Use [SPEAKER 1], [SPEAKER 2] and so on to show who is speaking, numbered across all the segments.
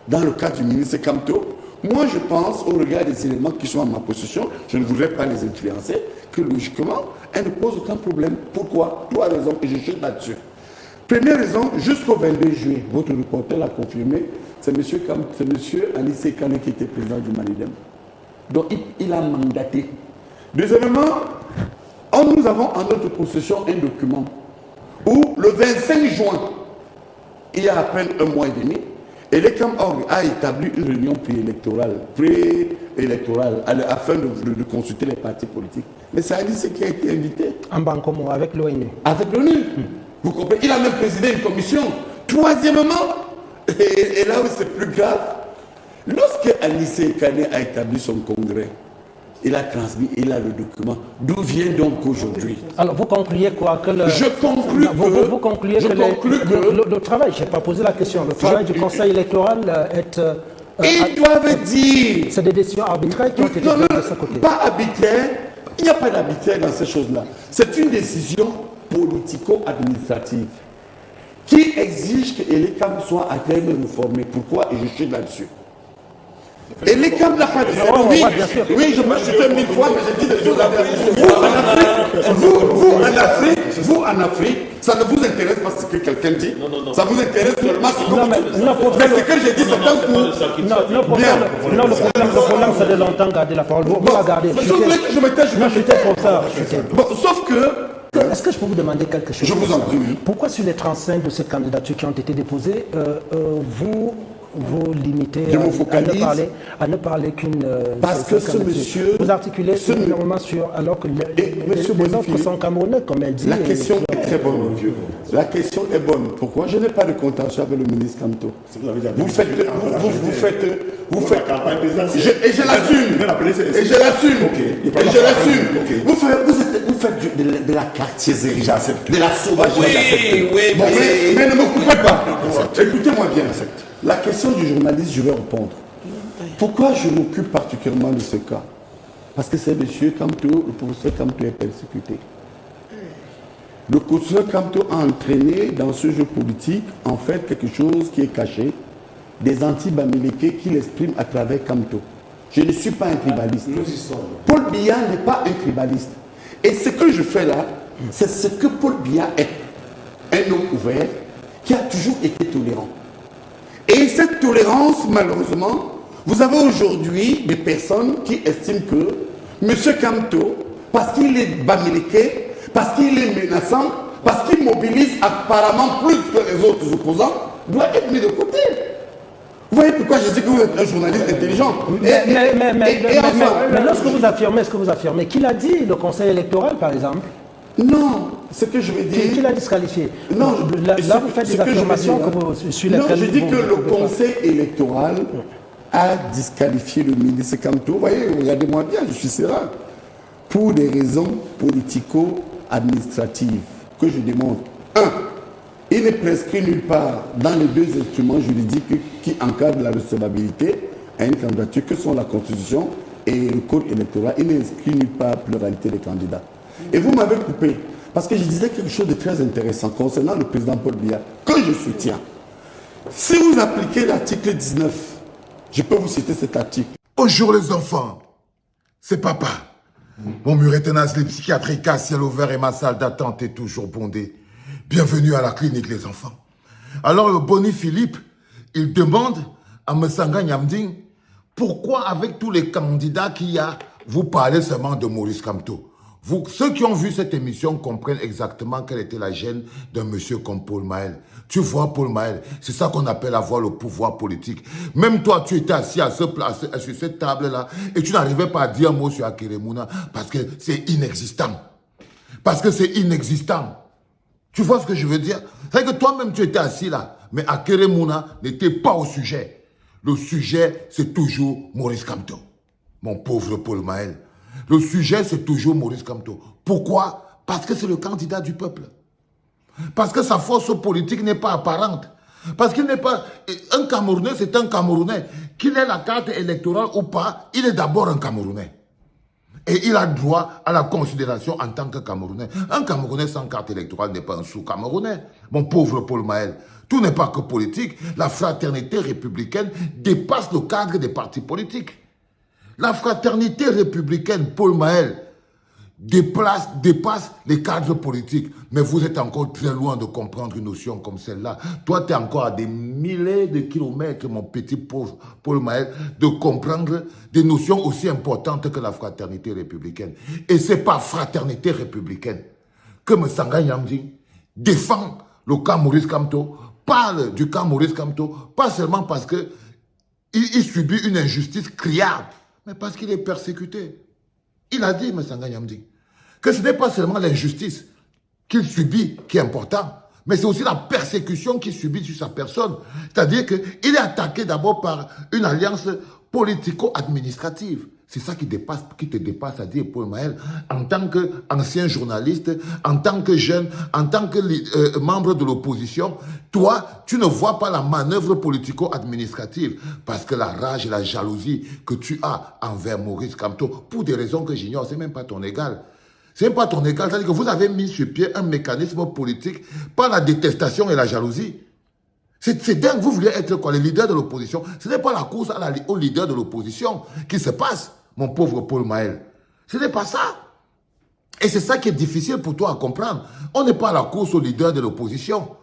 [SPEAKER 1] dans le cas du ministre Kamto, moi je pense, au regard des éléments qui sont à ma possession, je ne voudrais pas les influencer, que logiquement, elle ne pose aucun problème. Pourquoi? Trois raisons, et je chute là-dessus. Première raison, jusqu'au 22 juillet, votre reporter l'a confirmé, c'est monsieur Anissé Kane qui était président du Manidem. Donc il a mandaté. Deuxièmement, nous avons en notre possession un document où le 25 juin, il y a à peine un mois et demi, et l'ECAM-ORG a établi une réunion préélectorale afin de consulter les partis politiques. Mais c'est Anissé qui a été invité.
[SPEAKER 2] En Bancomo, avec l'ONU.
[SPEAKER 1] Avec l'ONU. Vous comprenez? Il a même présidé une commission. Troisièmement, et là où c'est plus grave, lorsque Anissé Kane a établi son congrès, il a transmis, il a le document. D'où vient donc aujourd'hui?
[SPEAKER 2] Alors vous concluez quoi que le,
[SPEAKER 1] Je conclus
[SPEAKER 2] vous concluez que le travail, je n'ai pas posé la question, le travail du Conseil électoral est...
[SPEAKER 1] ils doivent dire...
[SPEAKER 2] C'est des décisions arbitraires qui ont été prises de ce côté.
[SPEAKER 1] Pas arbitraire, il n'y a pas d'arbitraire dans ces choses-là. C'est une décision politico-administrative qui exige que l'ECAM soit à terme réformé. Pourquoi? Et je suis là-dessus. Et l'ECAM n'a pas de oui, je peux chuter 1000 fois, mais je dis des choses à vous en Afrique, ça ne vous intéresse pas ce que quelqu'un dit. Ça vous intéresse seulement ce que vous dites. Mais ce que j'ai dit, c'est un coup.
[SPEAKER 2] Non, le problème, c'est de longtemps garder la parole. Vous la gardez.
[SPEAKER 1] Si vous voulez que je me tais, je vais me taire. Sauf que...
[SPEAKER 2] Est-ce que je peux vous demander quelque chose?
[SPEAKER 1] Je vous en prie.
[SPEAKER 2] Pourquoi sur les 35 de ces candidatures qui ont été déposées, vous limitez à ne parler qu'une...
[SPEAKER 1] Parce que ce monsieur...
[SPEAKER 2] Vous articulez énormément sur... Alors que les autres sont camerounais, comme elle dit.
[SPEAKER 1] La question est très bonne, monsieur. La question est bonne. Pourquoi? Je n'ai pas de contentieux avec le ministre Kamto. Vous faites... Et je l'assume. Et je l'assume. Vous faites de la quartierie, j'accepte. De la sauvagerie, j'accepte. Mais ne me coupez pas. Écoutez-moi bien. La question du journaliste, je vais répondre. Pourquoi je m'occupe particulièrement de ce cas? Parce que c'est M. Kamto, le professeur Kamto est persécuté. Le professeur Kamto a entraîné dans ce jeu politique, en fait, quelque chose qui est caché, des anti-bamileke qu'il exprime à travers Kamto. Je ne suis pas un tribaliste. Paul Biya n'est pas un tribaliste. Et ce que je fais là, c'est ce que Paul Biya est. Un homme ouvert qui a toujours été tolérant. Et cette tolérance, malheureusement, vous avez aujourd'hui des personnes qui estiment que M. Kamto, parce qu'il est bamileke, parce qu'il est menaçant, parce qu'il mobilise apparemment plus que les autres opposants, doit être mis de côté. Vous voyez pourquoi je dis que vous êtes un journaliste intelligent.
[SPEAKER 2] Mais lorsque vous affirmez, qui l'a dit, le Conseil électoral, par exemple?
[SPEAKER 1] Non, ce que je veux dire...
[SPEAKER 2] Qui l'a disqualifié?
[SPEAKER 1] Non,
[SPEAKER 2] là vous faites des affirmations sur lesquelles...
[SPEAKER 1] Non, je dis que le Conseil électoral a disqualifié le ministre Kamto. Vous voyez, regardez-moi bien, je suis serein. Pour des raisons politico-administratives que je démontre. Un, il n'est prescrit nulle part dans les deux instruments juridiques qui encadrent la recevabilité à une candidature, que sont la Constitution et le Code électoral. Il n'est inscrit nulle part pluralité des candidats. Et vous m'avez coupé, parce que je disais quelque chose de très intéressant concernant le président Paul Biya, que je soutiens. Si vous appliquez l'article 19, je peux vous citer cet article.
[SPEAKER 3] Bonjour les enfants, c'est papa. Mon mur est un asile psychiatrique à ciel ouvert et ma salle d'attente est toujours bondée. Bienvenue à la clinique les enfants. Alors le Boni Philippe, il demande à Messanga Nyamding, pourquoi avec tous les candidats qu'il y a, vous parlez seulement de Maurice Kamto? Vous, ceux qui ont vu cette émission comprennent exactement quelle était la gêne d'un monsieur comme Paul Mahel. Tu vois, Paul Mahel, c'est ça qu'on appelle avoir le pouvoir politique. Même toi, tu étais assis sur cette table-là et tu n'arrivais pas à dire un mot sur Akeremouna parce que c'est inexistant. Parce que c'est inexistant. Tu vois ce que je veux dire? C'est que toi-même, tu étais assis là, mais Akeremouna n'était pas au sujet. Le sujet, c'est toujours Maurice Kamto. Mon pauvre Paul Mahel. Le sujet, c'est toujours Maurice Kamto. Pourquoi? Parce que c'est le candidat du peuple. Parce que sa force politique n'est pas apparente. Parce qu'il n'est pas... Un Camerounais, c'est un Camerounais. Qu'il ait la carte électorale ou pas, il est d'abord un Camerounais. Et il a droit à la considération en tant que Camerounais. Un Camerounais sans carte électorale n'est pas un sous-Camerounais. Mon pauvre Paul Mahel. Tout n'est pas que politique. La fraternité républicaine dépasse le cadre des partis politiques. La fraternité républicaine, Paul Mahel, dépasse les cadres politiques. Mais vous êtes encore très loin de comprendre une notion comme celle-là. Toi, tu es encore à des milliers de kilomètres, mon petit pauvre Paul Mahel, de comprendre des notions aussi importantes que la fraternité républicaine. Et c'est par fraternité républicaine que M. Sanga Nyamdi défend le cas Maurice Kamto, parle du cas Maurice Kamto, pas seulement parce qu'il subit une injustice criarde, mais parce qu'il est persécuté. Il a dit, M. Sanga Nyamdi, que ce n'est pas seulement l'injustice qu'il subit qui est important, mais c'est aussi la persécution qu'il subit sur sa personne. C'est-à-dire qu'il est attaqué d'abord par une alliance politico-administrative. C'est ça qui te dépasse à dire, Paul Mahel, en tant qu'ancien journaliste, en tant que jeune, en tant que membre de l'opposition, toi, tu ne vois pas la manœuvre politico-administrative parce que la rage et la jalousie que tu as envers Maurice Kamto, pour des raisons que j'ignore, c'est même pas ton égal. C'est même pas ton égal, c'est-à-dire que vous avez mis sur pied un mécanisme politique par la détestation et la jalousie. C'est dingue, vous voulez être quoi, les leaders de l'opposition. Ce n'est pas la course aux leaders de l'opposition qui se passe, mon pauvre Paul Mahel. Ce n'est pas ça. Et c'est ça qui est difficile pour toi à comprendre. On n'est pas à la course aux leaders de l'opposition.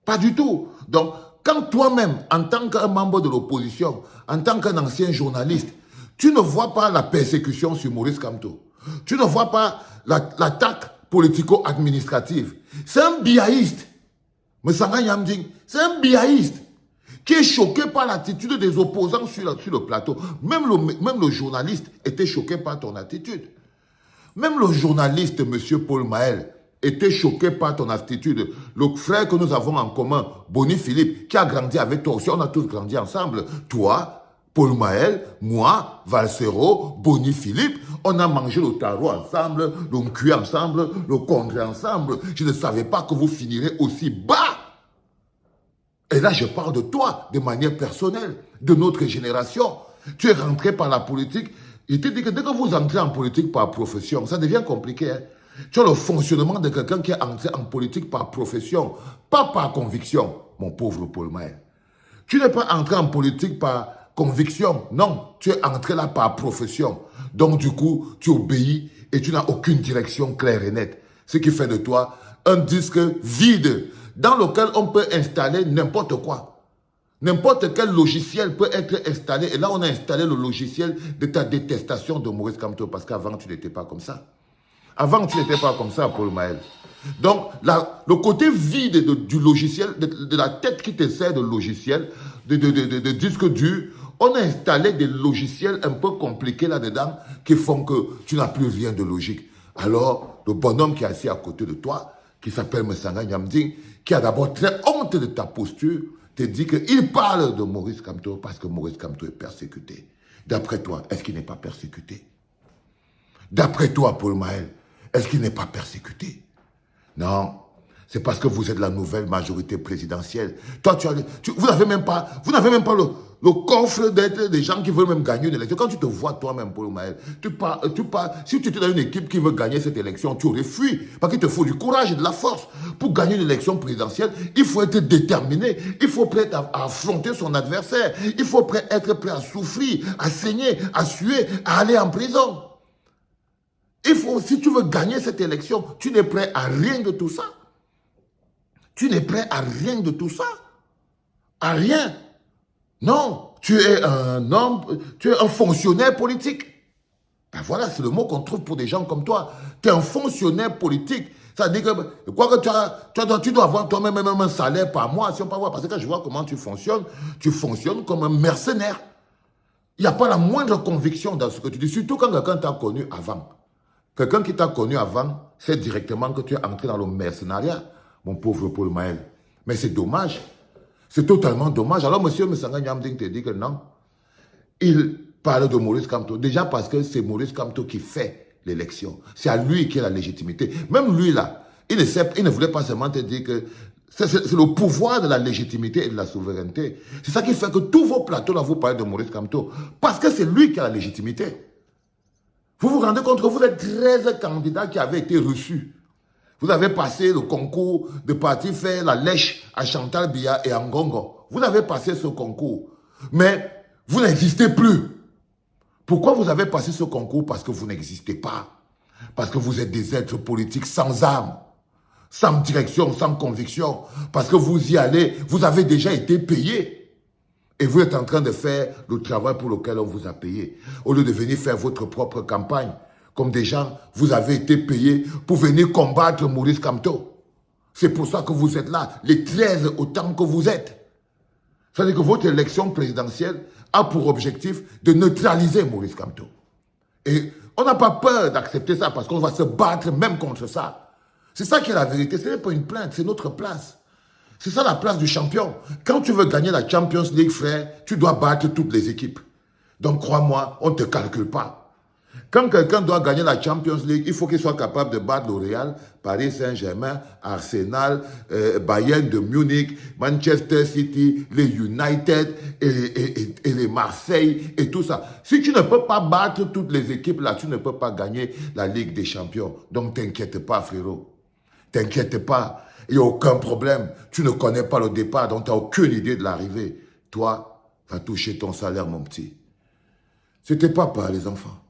[SPEAKER 3] Pas du tout. Donc, quand toi-même, en tant qu'un membre de l'opposition, en tant qu'un ancien journaliste, tu ne vois pas la persécution sur Maurice Kamto, tu ne vois pas l'attaque politico-administrative, c'est un biaïste. Mais Sanga Nyamdi, c'est un biaïste qui est choqué par l'attitude des opposants sur le plateau. Même le journaliste était choqué par ton attitude. Même le journaliste, M. Paul Mahel, était choqué par ton attitude. Le frère que nous avons en commun, Boni Philippe, qui a grandi avec toi aussi, on a tous grandi ensemble. Toi, Paul Mahel, moi, Valsero, Boni Philippe, on a mangé le tarot ensemble, le cuit ensemble, le congrès ensemble. Je ne savais pas que vous finirez aussi bas. Et là, je parle de toi, de manière personnelle, de notre génération. Tu es rentré par la politique. Je te dis que dès que vous entrez en politique par profession, ça devient compliqué. Hein? Tu as le fonctionnement de quelqu'un qui est entré en politique par profession, pas par conviction, mon pauvre Paul Mahel. Tu n'es pas entré en politique par conviction, non, tu es entré là par profession. Donc du coup, tu obéis et tu n'as aucune direction claire et nette. Ce qui fait de toi un disque vide dans lequel on peut installer n'importe quoi. N'importe quel logiciel peut être installé. Et là, on a installé le logiciel de ta détestation de Maurice Kamto parce qu'avant, tu n'étais pas comme ça. Avant, tu n'étais pas comme ça, Paul Mahel. Donc, le côté vide du logiciel, de la tête qui te sert de logiciel, de disque dur, on a installé des logiciels un peu compliqués là-dedans qui font que tu n'as plus rien de logique. Alors, le bonhomme qui est assis à côté de toi, qui s'appelle Msanga Nyamdi, qui a d'abord très honte de ta posture, te dit qu'il parle de Maurice Kamto parce que Maurice Kamto est persécuté. D'après toi, est-ce qu'il n'est pas persécuté? D'après toi, Paul Mahel, est-ce qu'il n'est pas persécuté? Non. C'est parce que vous êtes la nouvelle majorité présidentielle. Toi, vous n'avez même pas le coffre d'être des gens qui veulent même gagner une élection. Quand tu te vois toi-même, Paul Mahel, si tu étais dans une équipe qui veut gagner cette élection, tu aurais fui. Parce qu'il te faut du courage et de la force. Pour gagner une élection présidentielle, il faut être déterminé. Il faut prêt à affronter son adversaire. Il faut être prêt à souffrir, à saigner, à suer, à aller en prison. Si tu veux gagner cette élection, tu n'es prêt à rien de tout ça. Tu n'es prêt à rien de tout ça. À rien. Non, tu es un homme, tu es un fonctionnaire politique. Ben voilà, c'est le mot qu'on trouve pour des gens comme toi. Tu es un fonctionnaire politique. Ça veut dire que, quoi que tu dois avoir toi-même un salaire par mois, si on peut voir. Parce que quand je vois comment tu fonctionnes comme un mercenaire. Il n'y a pas la moindre conviction dans ce que tu dis, surtout quand quelqu'un t'a connu avant. Quelqu'un qui t'a connu avant sait directement que tu es entré dans le mercenariat, mon pauvre Paul Mahel. Mais c'est dommage. C'est totalement dommage. Alors, monsieur Msanga Nyamdi te dit que non. Il parle de Maurice Kamto. Déjà parce que c'est Maurice Kamto qui fait l'élection. C'est à lui qui a la légitimité. Même lui, là, il ne voulait pas seulement te dire que c'est le pouvoir de la légitimité et de la souveraineté. C'est ça qui fait que tous vos plateaux, là, vous parlez de Maurice Kamto. Parce que c'est lui qui a la légitimité. Vous vous rendez compte que vous êtes 13 candidats qui avaient été reçus. Vous avez passé le concours de partir faire la lèche à Chantal Biya et à Ngongo. Vous avez passé ce concours. Mais vous n'existez plus. Pourquoi vous avez passé ce concours? Parce que vous n'existez pas. Parce que vous êtes des êtres politiques sans âme, sans direction, sans conviction. Parce que vous y allez, vous avez déjà été payé. Et vous êtes en train de faire le travail pour lequel on vous a payé. Au lieu de venir faire votre propre campagne, comme des gens, vous avez été payés pour venir combattre Maurice Kamto. C'est pour ça que vous êtes là, les 13 autant que vous êtes. C'est-à-dire que votre élection présidentielle a pour objectif de neutraliser Maurice Kamto. Et on n'a pas peur d'accepter ça parce qu'on va se battre même contre ça. C'est ça qui est la vérité. Ce n'est pas une plainte, c'est notre place. C'est ça la place du champion. Quand tu veux gagner la Champions League, frère, tu dois battre toutes les équipes. Donc crois-moi, on ne te calcule pas. Quand quelqu'un doit gagner la Champions League, il faut qu'il soit capable de battre le Real, Paris Saint-Germain, Arsenal, Bayern de Munich, Manchester City, les United et les Marseille et tout ça. Si tu ne peux pas battre toutes les équipes là, tu ne peux pas gagner la Ligue des Champions. Donc t'inquiète pas, frérot. T'inquiète pas. Il n'y a aucun problème. Tu ne connais pas le départ, donc tu n'as aucune idée de l'arrivée. Toi, va toucher ton salaire, mon petit. C'était papa, les enfants.